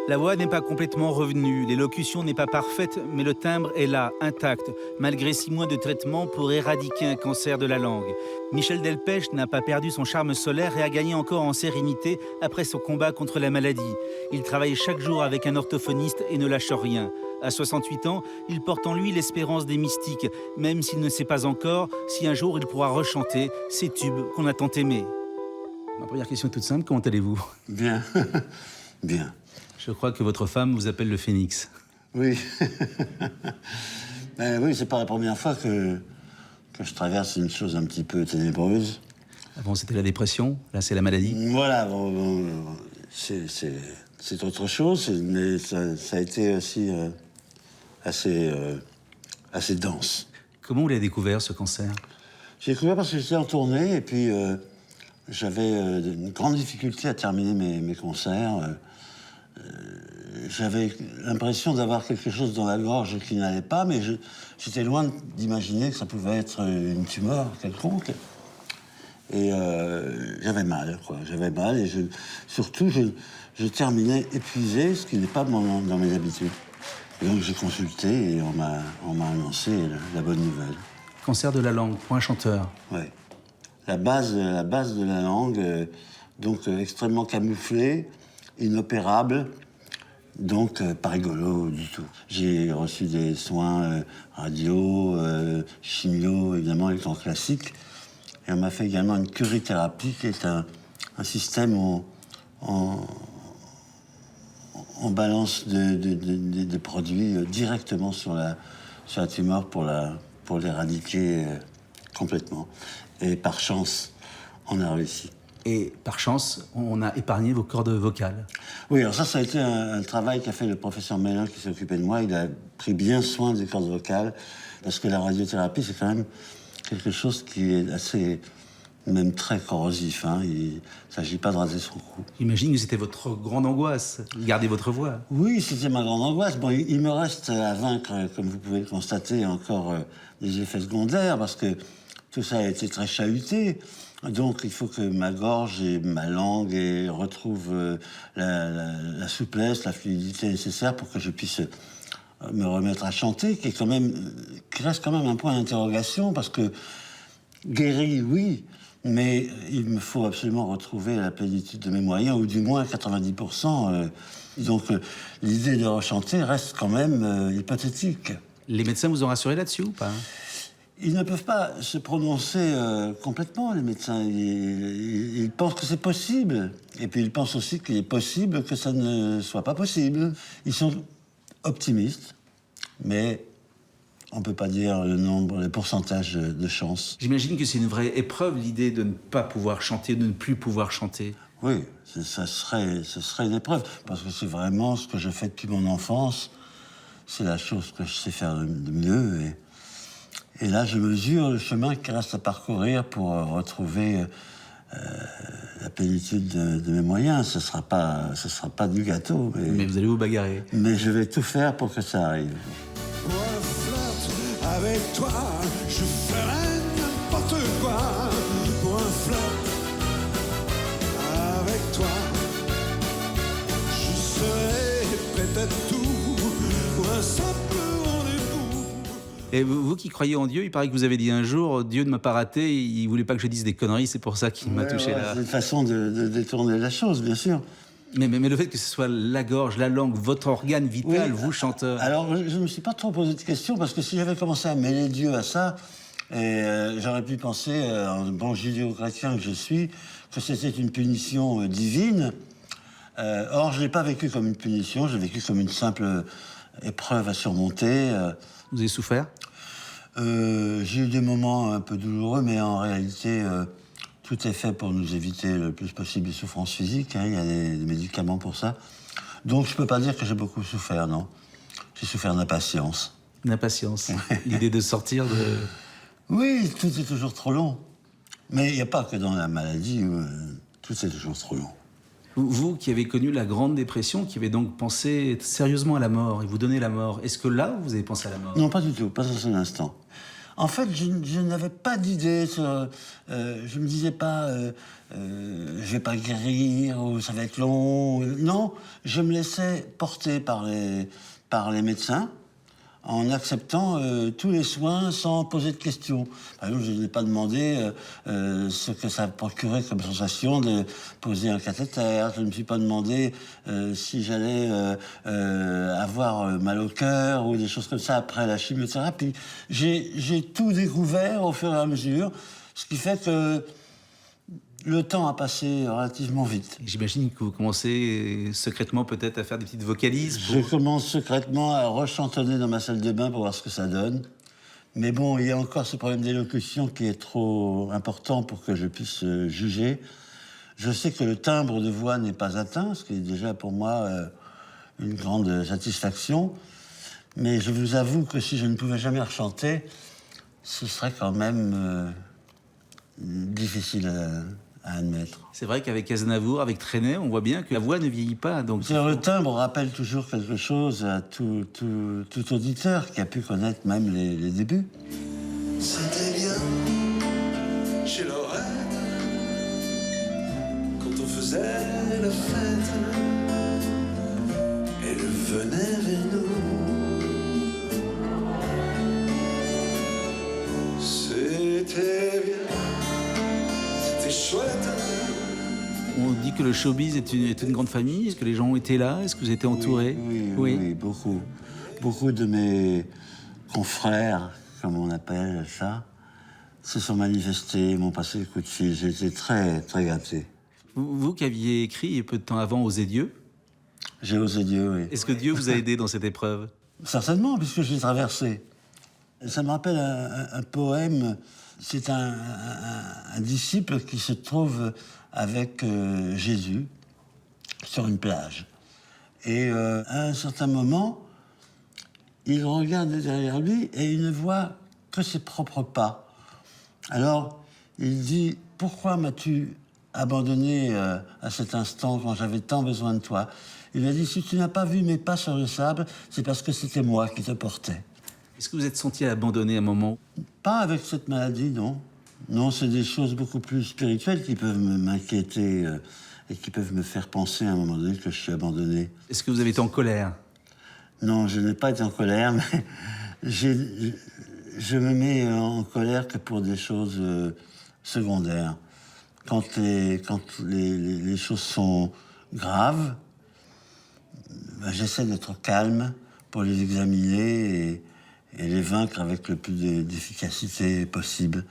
La voix n'est pas complètement revenue, l'élocution n'est pas parfaite, mais le timbre est là, intact, malgré 6 mois de traitement pour éradiquer un cancer de la langue. Michel Delpech n'a pas perdu son charme solaire et a gagné encore en sérénité après son combat contre la maladie. Il travaille chaque jour avec un orthophoniste et ne lâche rien. À 68 ans, il porte en lui l'espérance des mystiques, même s'il ne sait pas encore si un jour il pourra rechanter ces tubes qu'on a tant aimés. Ma première question est toute simple, comment allez-vous ? Bien, bien. Je crois que votre femme vous appelle le phénix. Oui. Oui, c'est pas la première fois que je traverse une chose un petit peu ténébreuse. Avant, c'était la dépression, là, c'est la maladie. Voilà, c'est autre chose, mais ça a été aussi assez dense. Comment vous l'avez découvert, ce cancer ? J'ai découvert parce que j'étais en tournée et puis j'avais une grande difficulté à terminer mes concerts. J'avais l'impression d'avoir quelque chose dans la gorge qui n'allait pas, mais j'étais loin d'imaginer que ça pouvait être une tumeur quelconque. Et j'avais mal, quoi. J'avais mal et surtout, je terminais épuisé, ce qui n'est pas dans mes habitudes. Et donc j'ai consulté et on m'a annoncé la bonne nouvelle. Cancer de la langue, pour un chanteur. Oui. La base de la langue, donc extrêmement camouflée, inopérable, donc pas rigolo du tout. J'ai reçu des soins radio, chimio, évidemment, électro classique. Et on m'a fait également une curithérapie, qui est un système où on balance des produits directement sur la tumeur pour l'éradiquer complètement. Et par chance, on a réussi. Et par chance, on a épargné vos cordes vocales. Oui, alors ça a été un travail qu'a fait le professeur Mélin qui s'est occupé de moi. Il a pris bien soin des cordes vocales, parce que la radiothérapie, c'est quand même quelque chose qui est assez, même très corrosif. Il ne s'agit pas de raser son cou. J'imagine que c'était votre grande angoisse, garder votre voix. Oui, c'était ma grande angoisse. Bon, il me reste à vaincre, comme vous pouvez le constater, encore des effets secondaires, parce que tout ça a été très chahuté. Donc, il faut que ma gorge et ma langue retrouvent la souplesse, la fluidité nécessaire pour que je puisse me remettre à chanter, qui reste quand même un point d'interrogation, parce que guéri, oui, mais il me faut absolument retrouver la plénitude de mes moyens, ou du moins 90%. Donc, l'idée de rechanter reste quand même hypothétique. Les médecins vous ont rassuré là-dessus ou pas ? Ils ne peuvent pas se prononcer complètement, les médecins. Ils pensent que c'est possible. Et puis ils pensent aussi qu'il est possible que ça ne soit pas possible. Ils sont optimistes, mais on ne peut pas dire le pourcentage de chance. J'imagine que c'est une vraie épreuve, l'idée de ne pas pouvoir chanter, de ne plus pouvoir chanter. Oui, ce serait une épreuve. Parce que c'est vraiment ce que je fais depuis mon enfance. C'est la chose que je sais faire de mieux. Et là, je mesure le chemin qui reste à parcourir pour retrouver la plénitude de mes moyens. Ce sera pas du gâteau. Mais vous allez vous bagarrer. Mais je vais tout faire pour que ça arrive. Pour un flirt avec toi, je ferai n'importe quoi. Pour un flirt avec toi, je serai prêt à tout. Pour un simple rendez-vous. Et vous qui croyez en Dieu, il paraît que vous avez dit un jour, Dieu ne m'a pas raté, il voulait pas que je dise des conneries, c'est pour ça qu'il m'a touché là. C'est une façon de détourner la chose, bien sûr. Mais le fait que ce soit la gorge, la langue, votre organe vital, Oui. vous, chanteur... Alors, je ne me suis pas trop posé de questions, parce que si j'avais commencé à mêler Dieu à ça, j'aurais pu penser, en bon judéo-chrétien que je suis, que c'était une punition divine. Or, je ne l'ai pas vécu comme une punition, j'ai vécu comme une simple épreuve à surmonter. Vous avez souffert ? J'ai eu des moments un peu douloureux, mais en réalité, tout est fait pour nous éviter le plus possible les souffrances physiques. Il y a des médicaments pour ça. Donc, je ne peux pas dire que j'ai beaucoup souffert, non. J'ai souffert d'impatience. L'impatience, l'idée de sortir de... Oui, tout est toujours trop long. Mais il n'y a pas que dans la maladie où tout est toujours trop long. Vous qui avez connu la Grande Dépression, qui avez donc pensé sérieusement à la mort, et vous donnez la mort, est-ce que là, vous avez pensé à la mort ? Non, pas du tout, pas un seul instant. En fait, je n'avais pas d'idée sur... je me disais pas, je vais pas guérir, ou ça va être long. Non, je me laissais porter par les médecins, en acceptant tous les soins sans poser de questions. Par exemple, je n'ai pas demandé ce que ça procurait comme sensation de poser un cathéter. Je ne me suis pas demandé si j'allais avoir mal au cœur ou des choses comme ça après la chimiothérapie. J'ai tout découvert au fur et à mesure, ce qui fait que le temps a passé relativement vite. J'imagine que vous commencez secrètement peut-être à faire des petites vocalises. Je commence secrètement à rechantonner dans ma salle de bain pour voir ce que ça donne. Mais bon, il y a encore ce problème d'élocution qui est trop important pour que je puisse juger. Je sais que le timbre de voix n'est pas atteint, ce qui est déjà pour moi une grande satisfaction. Mais je vous avoue que si je ne pouvais jamais rechanter, ce serait quand même difficile à admettre. C'est vrai qu'avec Aznavour, avec Trenet, on voit bien que la voix ne vieillit pas. Donc Le timbre rappelle toujours quelque chose à tout auditeur qui a pu connaître même les débuts. C'était bien chez Lorraine quand on faisait la fête. Elle venait vers nous. C'était bien. C'était chouette. on dit que le showbiz est une grande famille. Est-ce que les gens ont été là? Est-ce que vous étiez entouré? Oui, beaucoup. Beaucoup de mes confrères, comme on appelle ça, se sont manifestés, m'ont passé le coup de fil. J'ai été très, très gâté. Vous qui aviez écrit peu de temps avant Oser Dieu, J'ai osé Dieu, oui. est-ce que Dieu vous a aidé dans cette épreuve? Certainement, puisque je l'ai traversé. Ça me rappelle un poème. C'est un disciple qui se trouve avec Jésus sur une plage. Et à un certain moment, il regarde derrière lui et il ne voit que ses propres pas. Alors, il dit « Pourquoi m'as-tu abandonné à cet instant quand j'avais tant besoin de toi ?» Il lui a dit « Si tu n'as pas vu mes pas sur le sable, c'est parce que c'était moi qui te portais. » Est-ce que vous êtes senti abandonné à un moment? Pas avec cette maladie, non. Non, c'est des choses beaucoup plus spirituelles qui peuvent m'inquiéter et qui peuvent me faire penser à un moment donné que je suis abandonné. Est-ce que vous avez été en colère? Non, je n'ai pas été en colère, mais je me mets en colère que pour des choses secondaires. Quand les choses sont graves, ben, j'essaie d'être calme pour les examiner et les vaincre avec le plus d'efficacité possible.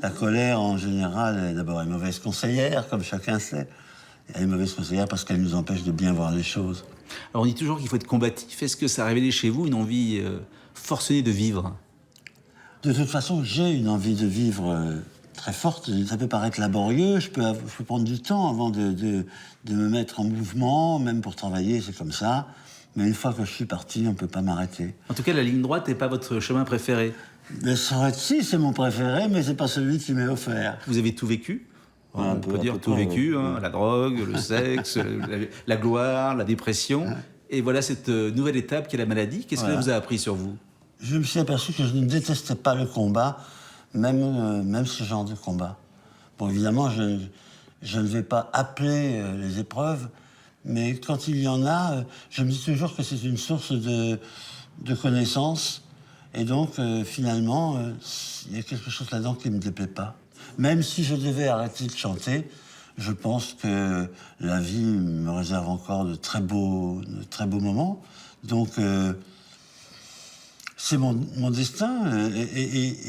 La colère, en général, est d'abord une mauvaise conseillère, comme chacun sait. Elle est mauvaise conseillère parce qu'elle nous empêche de bien voir les choses. Alors on dit toujours qu'il faut être combatif. Est-ce que ça a révélé chez vous une envie forcenée de vivre? De toute façon, j'ai une envie de vivre très forte. Ça peut paraître laborieux, je peux prendre du temps avant de me mettre en mouvement, même pour travailler, c'est comme ça. Mais une fois que je suis parti, on ne peut pas m'arrêter. En tout cas, la ligne droite n'est pas votre chemin préféré. Le si, c'est mon préféré, mais c'est pas celui qui m'est offert. Vous avez tout vécu. Ouais, On peut dire tout vécu, hein, la drogue, le sexe, la gloire, la dépression. Et voilà cette nouvelle étape qui est la maladie. Qu'est-ce qu'elle vous a appris sur vous? Je me suis aperçu que je ne détestais pas le combat, même ce genre de combat. Bon, évidemment, je ne vais pas appeler les épreuves, mais quand il y en a, je me dis toujours que c'est une source de connaissances. Et donc, finalement, il y a quelque chose là-dedans qui ne me déplaît pas. Même si je devais arrêter de chanter, je pense que la vie me réserve encore de très beaux moments. Donc, c'est mon destin. Et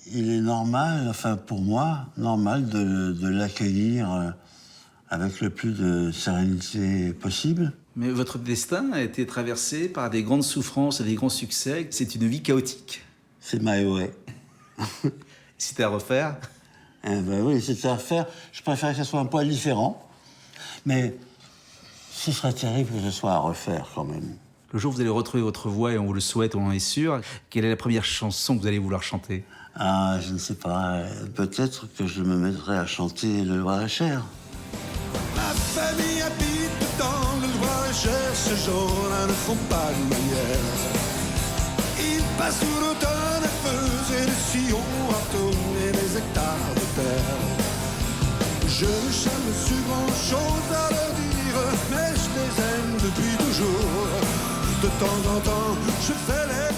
il est normal, enfin pour moi, normal de l'accueillir avec le plus de sérénité possible. Mais votre destin a été traversé par des grandes souffrances et des grands succès. C'est une vie chaotique. C'est my way. Si c'était à refaire? Ben oui, c'est à refaire. Je préfère que ce soit un poil différent. Mais ce serait terrible que ce soit à refaire quand même. Le jour où vous allez retrouver votre voix, et on vous le souhaite, on en est sûr, quelle est la première chanson que vous allez vouloir chanter? Ah, je ne sais pas. Peut-être que je me mettrai à chanter Le Loir-et-Cher. Ma famille habite dans le Loir-et-Cher. Ces gens-là ne font pas de manière. Ils passe tout l'automne à peser les sillons, à tourner les hectares de terre. Je ne sais plus grand chose à leur dire, mais je les aime depuis toujours. De temps en temps, je fais les